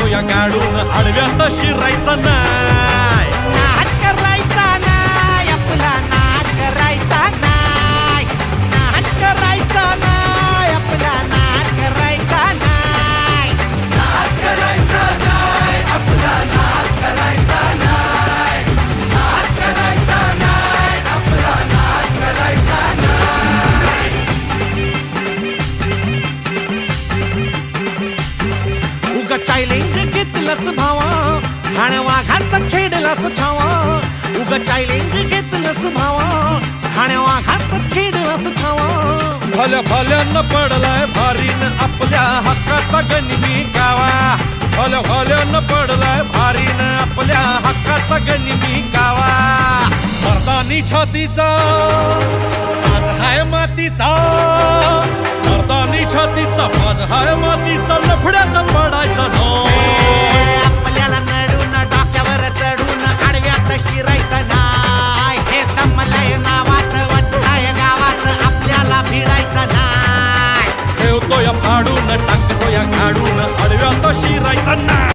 टाकतो या गाडून आडव्यात शिरायचा नाही. नाद करायचा नाही आपला, नाद करायचा नाही, नाद करायचा नाही आपला, नाद करायचा नाही, नाद करायचा नाही आपला, नाद करायचा नाही, नाद करायचा नाही आपला, नाद करायचा नाही. उगा चॅलेंज घेतलंस भावा, ठाण्या वाघाचा छेडलास ठावा. उगा चॅलेंज घेतलंस भावा, ठाण्या वाघाचा छेडलास ठावा. भल्या भल्यानं पडलाय भारीन आपल्या हक्काचा गनिमी गावा. भल्या भल्यानं पडलाय भारीन आपल्या हक्काचा गनिमी गावा. मर्दानी छातीचा आज हाय मातीचा, मर्दानी छातीचा आज हाय मातीचा, लफड्यात पडायचा नो. आपल्याला नडून डोक्यावर चढून आडव्यात शिरायचं नाही. हे दमलय नावात वट्टाय गावात आपल्याला भिडायचं नाही. ठेवतो या फाडून टाकतो या गाडून आडव्यात शिरायचा नाही.